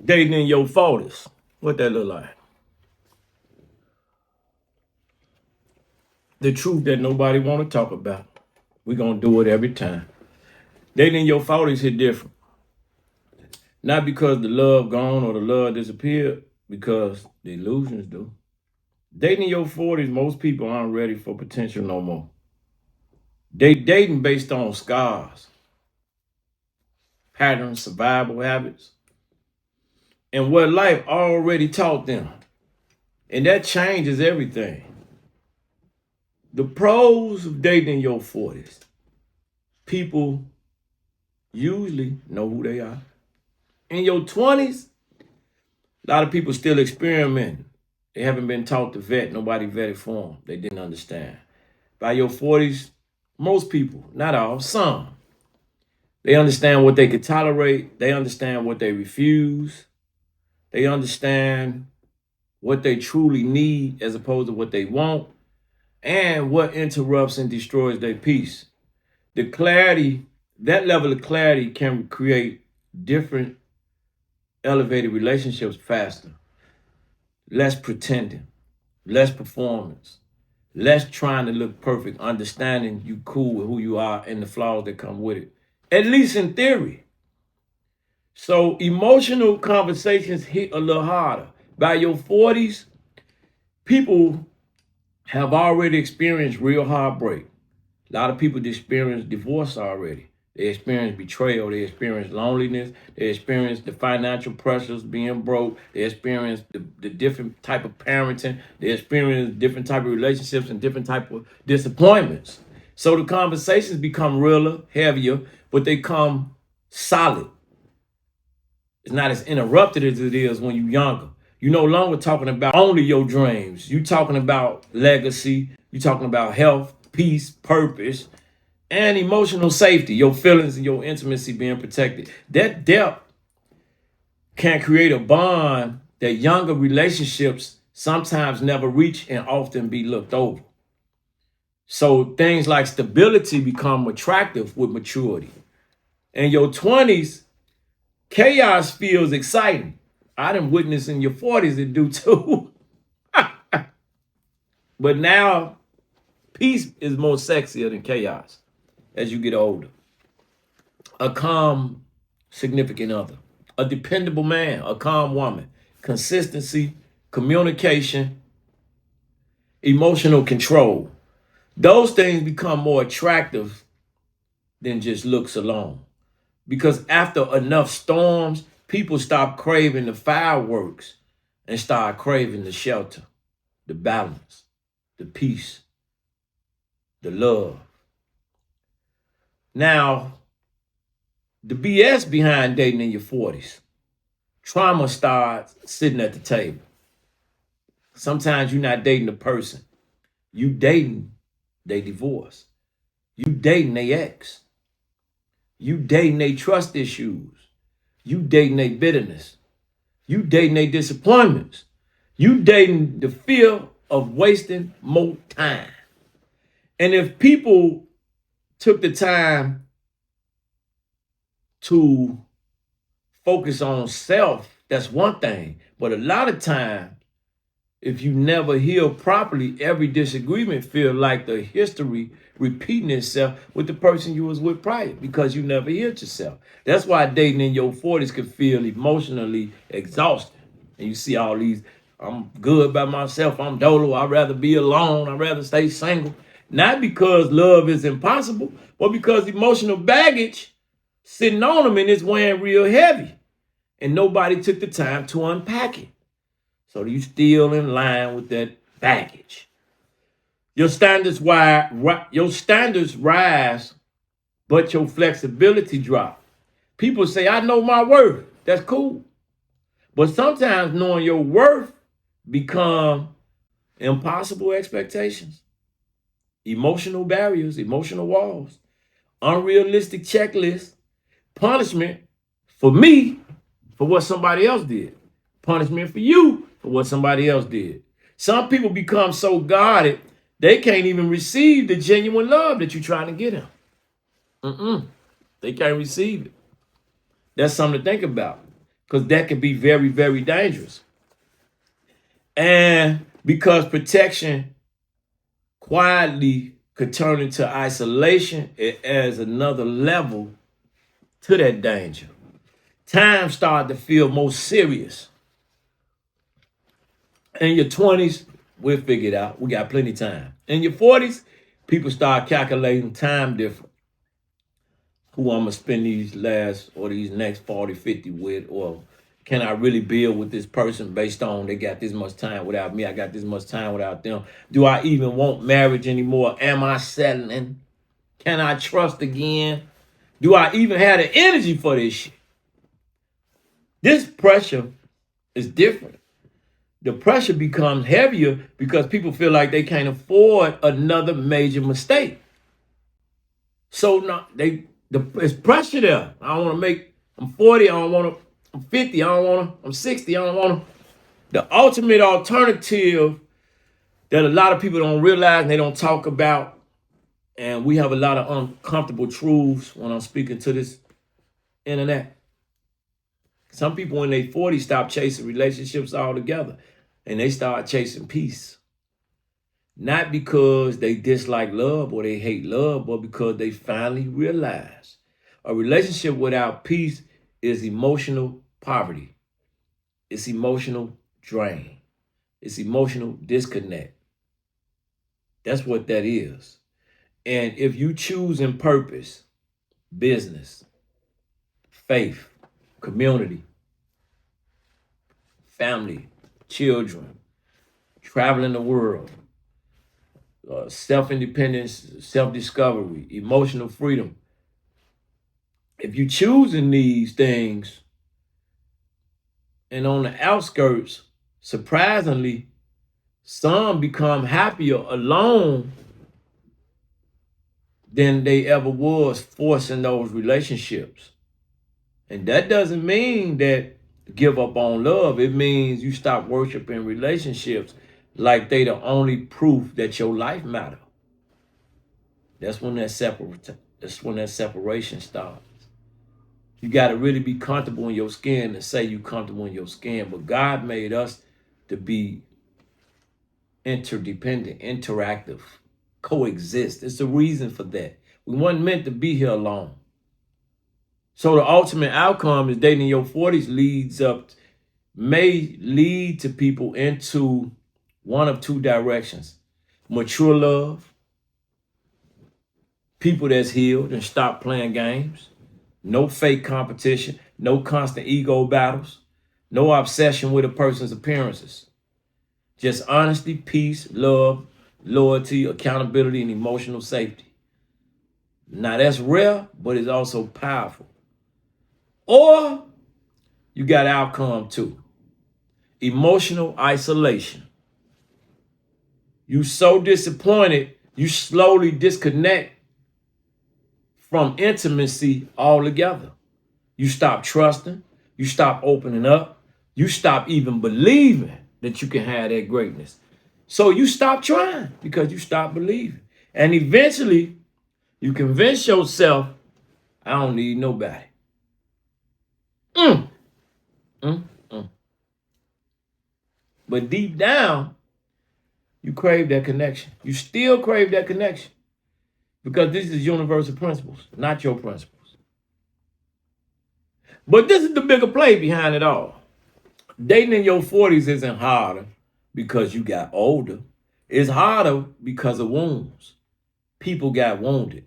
Dating in your 40s. What that look like? The truth that nobody want to talk about. We gonna do it every time. Dating in your 40s hit different. Not because the love gone or the love disappeared, because the illusions do. Dating in your 40s, most people aren't ready for potential no more. They dating based on scars, patterns, survival habits, and what life already taught them. And that changes everything. The pros of dating in your 40s. People usually know who they are. In your 20s, a lot of people still experimenting. They haven't been taught to vet. Nobody vetted for them. They didn't understand. By your 40s, most people, not all, some, they understand what they could tolerate. They understand what they refuse. They understand what they truly need as opposed to what they want, and what interrupts and destroys their peace. The clarity, that level of clarity can create different elevated relationships faster, less pretending, less performance, less trying to look perfect, understanding you cool with who you are and the flaws that come with it, at least in theory. So emotional conversations hit a little harder. By your 40s, people have already experienced real heartbreak. A lot of people experience divorce already. They experience betrayal. They experience loneliness. They experience the financial pressures, being broke. They experience the different type of parenting. They experience different type of relationships and different type of disappointments. So the conversations become realer, heavier, but they come solid. It's not as interrupted as it is when you're younger. You're no longer talking about only your dreams. You're talking about legacy. You're talking about health, peace, purpose, and emotional safety, your feelings and your intimacy being protected. That depth can create a bond that younger relationships sometimes never reach and often be looked over. So things like stability become attractive with maturity. In your 20s, chaos feels exciting. I done witnessed in your 40s it do too. But now peace is more sexier than chaos as you get older. A calm significant other, a dependable man, a calm woman, consistency, communication, emotional control. Those things become more attractive than just looks alone. Because after enough storms, people stop craving the fireworks and start craving the shelter, the balance, the peace, the love. Now, the BS behind dating in your 40s, trauma starts sitting at the table. Sometimes you're not dating a person. You dating they divorce. You dating they ex. You dating they trust issues. You dating they bitterness. You dating they disappointments. You dating the fear of wasting more time. And if people took the time to focus on self, that's one thing. But a lot of time, if you never heal properly, every disagreement feel like the history repeating itself with the person you was with prior because you never healed yourself. That's why dating in your 40s can feel emotionally exhausting. And you see all these, I'm good by myself, I'm dolo, I'd rather be alone, I'd rather stay single. Not because love is impossible, but because emotional baggage sitting on them and it's weighing real heavy. And nobody took the time to unpack it. So you still in line with that baggage. Your standards rise, but your flexibility drop. People say, I know my worth. That's cool. But sometimes knowing your worth become impossible expectations, emotional barriers, emotional walls, unrealistic checklists, punishment for me for what somebody else did, punishment for you for what somebody else did. Some people become so guarded, they can't even receive the genuine love that you're trying to get them. They can't receive it. That's something to think about. because that can be very, very dangerous. And because protection quietly could turn into isolation, it adds another level to that danger. Time started to feel more serious. In your 20s, we'll figure it out. We got plenty of time. In your 40s, people start calculating time different. Who I'm going to spend these next 40, 50 with, or can I really build with this person based on they got this much time without me, I got this much time without them. Do I even want marriage anymore? Am I settling? Can I trust again? Do I even have the energy for this shit? This pressure is different. The pressure becomes heavier because people feel like they can't afford another major mistake. So now it's pressure there. I don't want to I'm 40, I don't want to, I'm 50, I don't want to, I'm 60, I don't want to. The ultimate alternative that a lot of people don't realize and they don't talk about, and we have a lot of uncomfortable truths when I'm speaking to this internet. Some people in their 40s stop chasing relationships altogether and they start chasing peace. Not because they dislike love or they hate love, but because they finally realize a relationship without peace is emotional poverty. It's emotional drain. It's emotional disconnect. That's what that is. And if you choose in purpose, business, faith, community, family, children, traveling the world, self-independence, self-discovery, emotional freedom. If you choosing these things and on the outskirts, surprisingly, some become happier alone than they ever was forcing those relationships. And that doesn't mean that give up on love. It means you stop worshiping relationships like they the only proof that your life matter. That's when that separation starts. You got to really be comfortable in your skin and say you're comfortable in your skin. But God made us to be interdependent, interactive, coexist. It's a reason for that. We weren't meant to be here alone. So the ultimate outcome is dating in your 40s may lead to people into one of two directions. Mature love, people that's healed and stop playing games. No fake competition, no constant ego battles, no obsession with a person's appearances. Just honesty, peace, love, loyalty, accountability, and emotional safety. Now that's rare, but it's also powerful. Or you got outcome two. Emotional isolation. You so disappointed, you slowly disconnect from intimacy altogether. You stop trusting, you stop opening up, you stop even believing that you can have that greatness. So you stop trying because you stop believing. And eventually, you convince yourself, I don't need nobody. But deep down, you crave that connection. You still crave that connection because this is universal principles, not your principles. But this is the bigger play behind it all. Dating in your 40s isn't harder because you got older. It's harder because of wounds. People got wounded.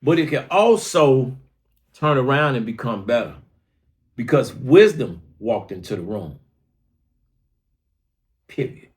But it can also turn around and become better because wisdom walked into the room. Period.